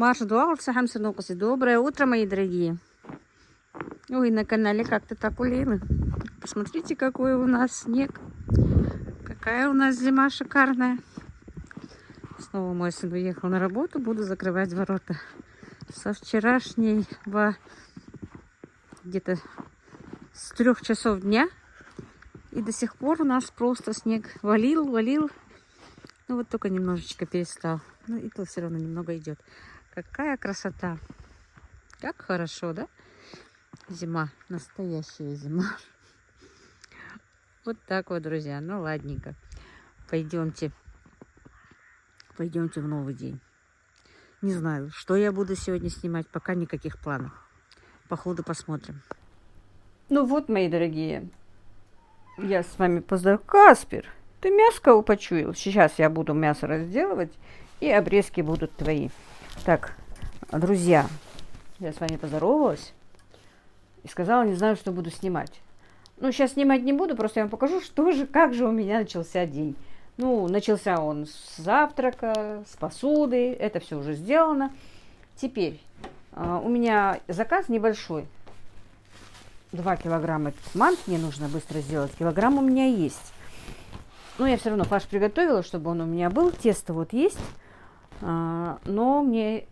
Доброе утро, мои дорогие. Ой, на канале как-то так у Лены. Посмотрите, какой у нас снег. Какая у нас зима шикарная. Снова мой сын уехал на работу. Буду закрывать ворота. Со вчерашнего где-то с 3 часов дня. И до сих пор у нас просто снег валил. Ну вот только немножечко перестал. Ну и то все равно немного идет. Какая красота. Как хорошо, да? Зима. Настоящая зима. Вот так вот, друзья. Ну ладненько. Пойдемте в новый день. Не знаю, что я буду сегодня снимать. Пока никаких планов. По ходу посмотрим. Ну вот, мои дорогие. Я с вами поздравляю. Каспер, ты мяско почуял? Сейчас я буду мясо разделывать. И обрезки будут твои. Так, друзья, я с вами поздоровалась. И сказала, не знаю, что буду снимать. Ну, сейчас снимать не буду, просто я вам покажу, как же у меня начался день. Ну, начался он с завтрака, с посуды, это все уже сделано. Теперь у меня заказ небольшой. 2 килограмма мант мне нужно быстро сделать. Килограмм у меня есть. Но я все равно фарш приготовила, чтобы он у меня был. Тесто вот есть, но мне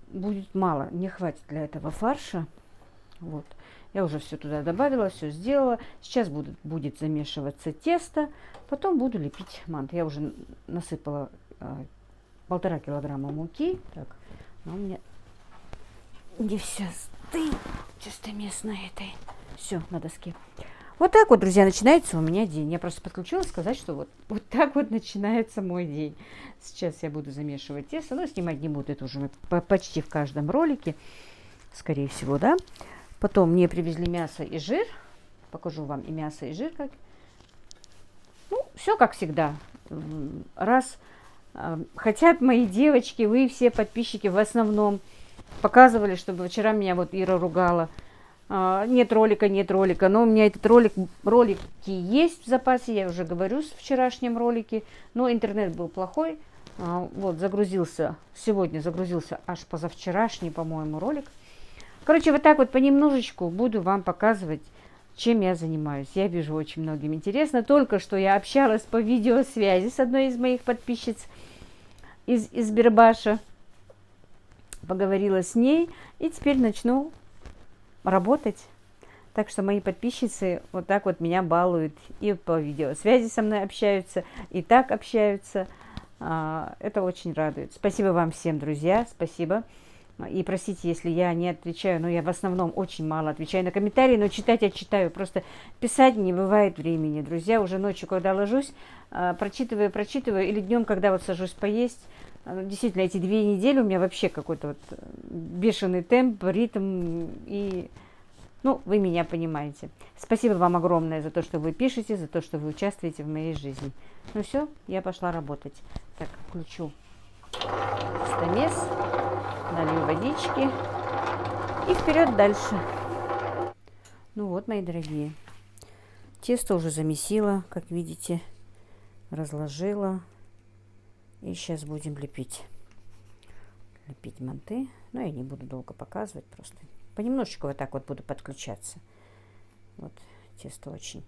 будет мало, не хватит для этого фарша. Вот. Я уже все туда добавила, все сделала. Сейчас будет замешиваться тесто. Потом буду лепить мант. Я уже насыпала 1,5 килограмма муки. Так, но у меня не все стынет. Чисто местное это. Все на доске. Вот так вот, друзья, начинается у меня день. Я просто подключилась сказать, что вот так вот начинается мой день. Сейчас я буду замешивать тесто. Но снимать не буду. Это уже мы почти в каждом ролике. Скорее всего, да. Потом мне привезли мясо и жир. Покажу вам и мясо, и жир. Ну, все как всегда. Раз хотят мои девочки, вы все подписчики в основном показывали, чтобы вчера меня вот Ира ругала. Нет ролика. Но у меня этот ролики есть в запасе. Я уже говорю в вчерашнем ролике. Но интернет был плохой. Вот, сегодня загрузился аж позавчерашний, по-моему, ролик. Короче, вот так вот понемножечку буду вам показывать, чем я занимаюсь. Я вижу, очень многим интересно. Только что я общалась по видеосвязи с одной из моих подписчиц из Сбербаша. Поговорила с ней. И теперь начну работать. Так что мои подписчицы вот так вот меня балуют. И по видеосвязи со мной общаются, и так общаются. Это очень радует. Спасибо вам всем, друзья. Спасибо. И простите, если я не отвечаю, но я в основном очень мало отвечаю на комментарии, но читать я читаю, просто писать не бывает времени. Друзья, уже ночью, когда ложусь, прочитываю, или днем, когда вот сажусь поесть. Действительно, эти 2 недели у меня вообще какой-то вот бешеный темп, ритм, и, ну, вы меня понимаете. Спасибо вам огромное за то, что вы пишете, за то, что вы участвуете в моей жизни. Ну все, я пошла работать. Так, включу стамес. Налью водички и вперед дальше. Ну вот, мои дорогие, тесто уже замесила, как видите, разложила. И сейчас будем лепить манты. Но я не буду долго показывать, просто понемножечку вот так вот буду подключаться. Вот, тесто очень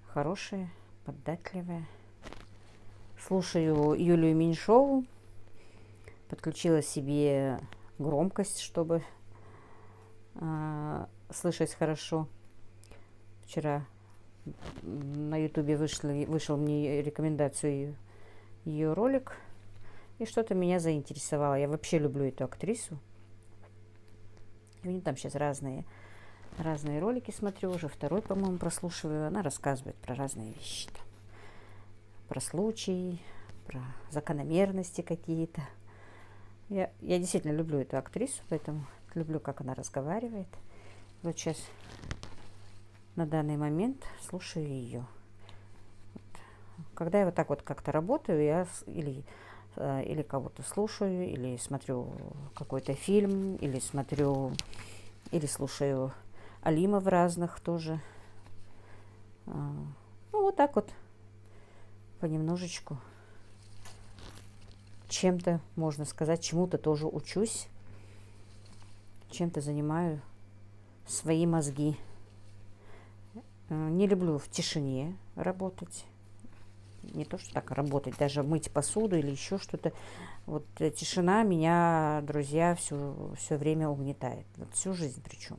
хорошее, податливое. Слушаю Юлию Меньшову. Подключила себе громкость, чтобы слышать хорошо. Вчера на ютубе вышел мне рекомендацию ее ролик. И что-то меня заинтересовало. Я вообще люблю эту актрису. У нее там сейчас разные ролики смотрю. Уже второй, по-моему, прослушиваю. Она рассказывает про разные вещи. Про случаи, про закономерности какие-то. Я действительно люблю эту актрису, поэтому люблю, как она разговаривает. Вот сейчас на данный момент слушаю ее. Вот. Когда я вот так вот как-то работаю, я или кого-то слушаю, или смотрю какой-то фильм, или слушаю Алимов разных тоже. Ну, вот так вот понемножечку чем-то, можно сказать, чему-то тоже учусь, чем-то занимаю свои мозги. Не люблю в тишине работать. Не то, что так работать, даже мыть посуду или еще что-то. Вот тишина меня, друзья, все время угнетает. Вот всю жизнь причем.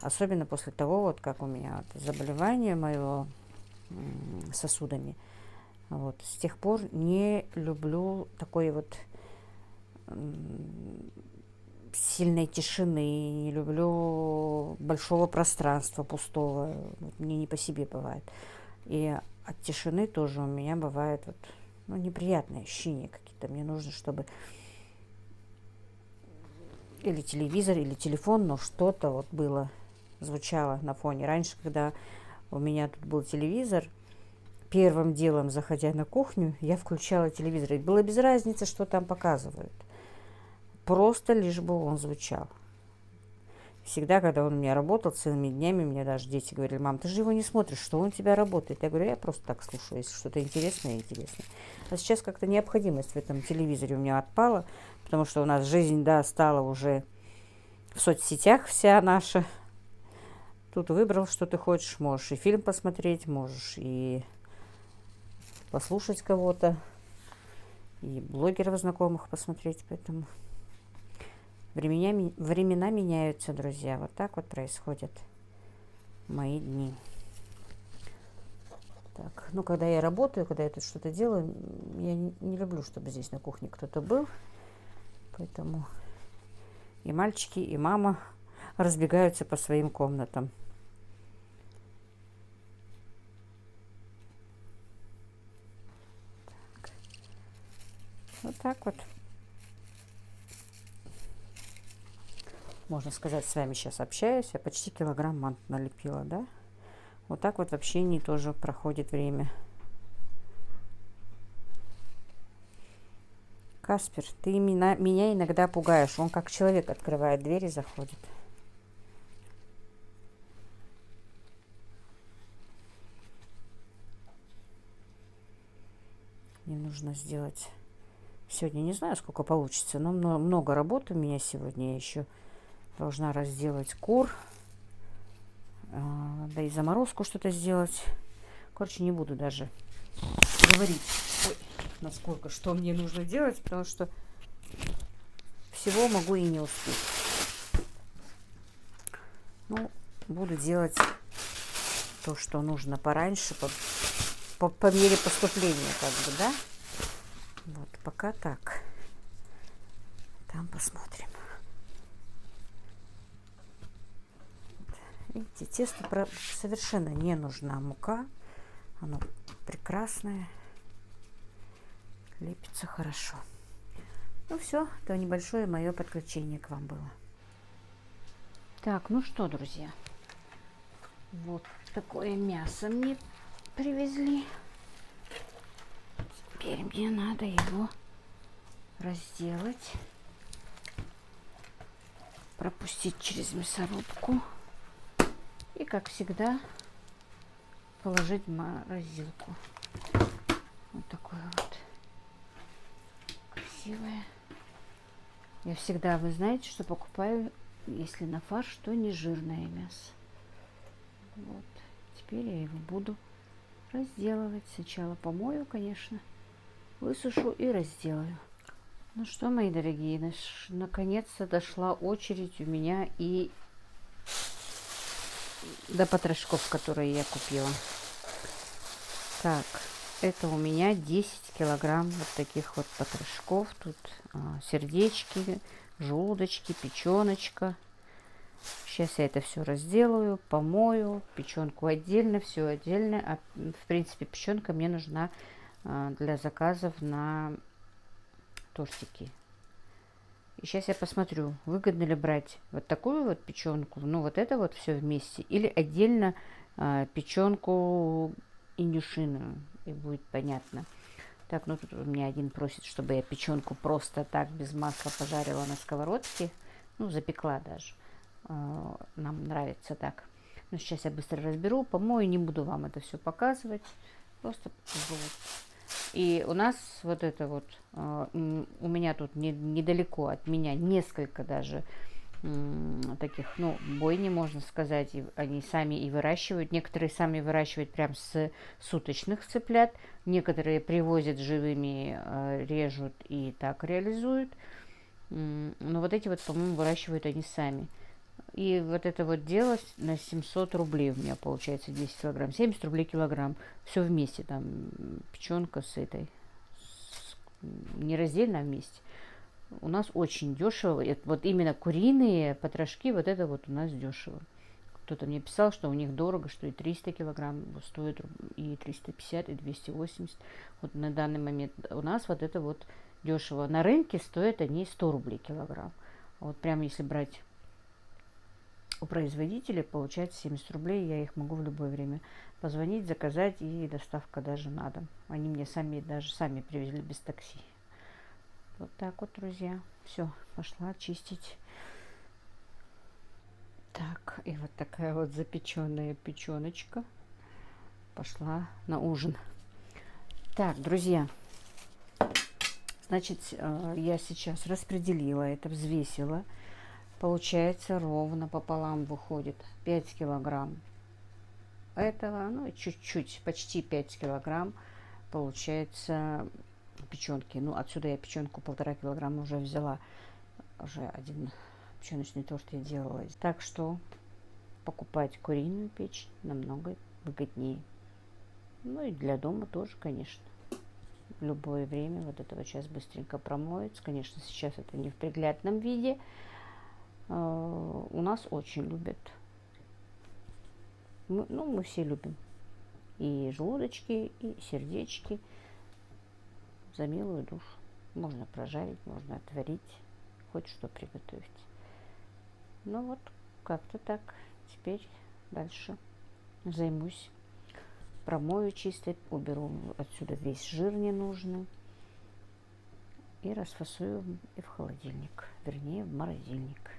Особенно после того, вот как у меня вот заболевание мое сосудами. Вот, с тех пор не люблю такой вот сильной тишины, не люблю большого пространства пустого. Вот мне не по себе бывает. И от тишины тоже у меня бывает вот, ну, неприятные ощущения какие-то. Мне нужно, чтобы или телевизор, или телефон, но что-то вот было, звучало на фоне. Раньше, когда у меня тут был телевизор, первым делом, заходя на кухню, я включала телевизор. И было без разницы, что там показывают. Просто лишь бы он звучал. Всегда, когда он у меня работал целыми днями, мне даже дети говорили: мам, ты же его не смотришь, что он у тебя работает? Я говорю: я просто так слушаю, если что-то интересное, интересное. А сейчас как-то необходимость в этом телевизоре у меня отпала, потому что у нас жизнь, да, стала уже в соцсетях вся наша. Тут выбрал, что ты хочешь, можешь и фильм посмотреть, можешь и послушать кого-то, и блогеров знакомых посмотреть, поэтому времена меняются, друзья. Вот так вот происходят мои дни. Так, ну, когда я работаю, когда я тут что-то делаю, я не люблю, чтобы здесь на кухне кто-то был. Поэтому и мальчики, и мама разбегаются по своим комнатам. Так. Вот так вот. Можно сказать, с вами сейчас общаюсь. Я почти килограмм мант налепила, да? Вот так вот в общении тоже проходит время. Каспер, ты меня иногда пугаешь. Он как человек открывает дверь и заходит. Мне нужно сделать... Сегодня не знаю, сколько получится, но много работы у меня сегодня. Я еще должна разделать кур. Да и заморозку что-то сделать. Короче, не буду даже говорить, насколько, что мне нужно делать, потому что всего могу и не успеть. Ну, буду делать то, что нужно пораньше, по мере поступления, как бы, да? Вот, пока так. Там посмотрим. Видите, тесто совершенно не нужна мука. Оно прекрасное. Лепится хорошо. Ну все, это небольшое мое подключение к вам было. Так, ну что, друзья. Вот такое мясо мне привезли. Теперь мне надо его разделать. Пропустить через мясорубку. И, как всегда, положить в морозилку. Вот такое вот красивое. Я всегда, вы знаете, что покупаю, если на фарш, то не жирное мясо. Вот. Теперь я его буду разделывать. Сначала помою, конечно, высушу и разделаю. Ну что, мои дорогие, наконец-то дошла очередь у меня и до потрошков, которые я купила. Так, это у меня 10 килограмм вот таких вот потрошков. Тут сердечки, желудочки, печеночка. Сейчас я это все разделаю, помою, печенку отдельно, все отдельно. А, в принципе, печенка мне нужна для заказов на тортики. И сейчас я посмотрю, выгодно ли брать вот такую вот печенку, ну вот это вот все вместе, или отдельно печенку индюшиную, и будет понятно. Так, ну тут у меня один просит, чтобы я печенку просто так без масла пожарила на сковородке, ну запекла даже. Нам нравится так. Но сейчас я быстро разберу, помою, не буду вам это все показывать. Просто покажу вот И у нас вот это вот, у меня тут недалеко от меня несколько даже таких, ну, бойни, можно сказать, и они сами и выращивают. Некоторые сами выращивают прям с суточных цыплят, некоторые привозят живыми, режут и так реализуют. Но вот эти вот, по-моему, выращивают они сами. И вот это вот дело на 700 рублей у меня получается 10 килограмм. 70 рублей килограмм. Все вместе, там печенка с этой, не раздельно, а вместе. У нас очень дешево. Вот именно куриные потрошки, вот это вот у нас дешево. Кто-то мне писал, что у них дорого, что и 300 килограмм стоит, и 350, и 280. Вот на данный момент у нас вот это вот дешево. На рынке стоят они 100 рублей килограмм. Вот прям если брать у производителя, получается 70 рублей. Я их могу в любое время позвонить, заказать, и доставка даже на дом. Они мне даже сами привезли без такси. Вот так вот, друзья. Все, пошла чистить. Так, и вот такая вот запеченная печеночка пошла на ужин. Так, друзья, значит, я сейчас распределила это, взвесила. Получается, ровно пополам выходит 5 килограмм этого, ну и чуть-чуть, почти 5 килограмм получается печенки. Ну, отсюда я печенку 1,5 килограмма уже взяла. Уже один печеночный торт я делала. Так что покупать куриную печень намного выгоднее. Ну и для дома тоже, конечно. В любое время. Вот это вот сейчас быстренько промоется. Конечно, сейчас это не в приглядном виде. У нас очень любят. Мы все любим. И желудочки, и сердечки. За милую душу. Можно прожарить, можно отварить. Хоть что приготовить. Ну вот, как-то так. Теперь дальше займусь. Промою чисто, уберу отсюда весь жир ненужный. И расфасую и в холодильник. Вернее, в морозильник.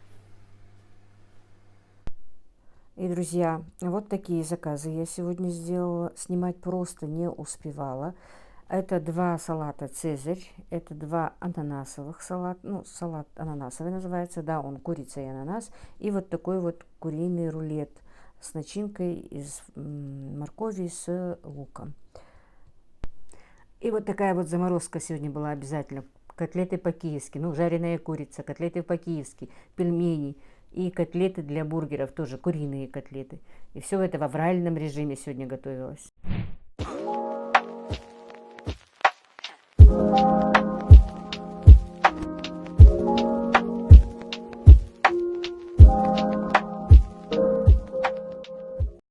И, друзья, вот такие заказы я сегодня сделала. Снимать просто не успевала. Это 2 салата «Цезарь», это 2 ананасовых салата, ну, салат ананасовый называется, да, он курица и ананас. И вот такой вот куриный рулет с начинкой из моркови с луком. И вот такая вот заморозка сегодня была обязательно. Котлеты по-киевски, ну, жареная курица, котлеты по-киевски, пельмени. И котлеты для бургеров, тоже куриные котлеты. И все это в авральном режиме сегодня готовилось.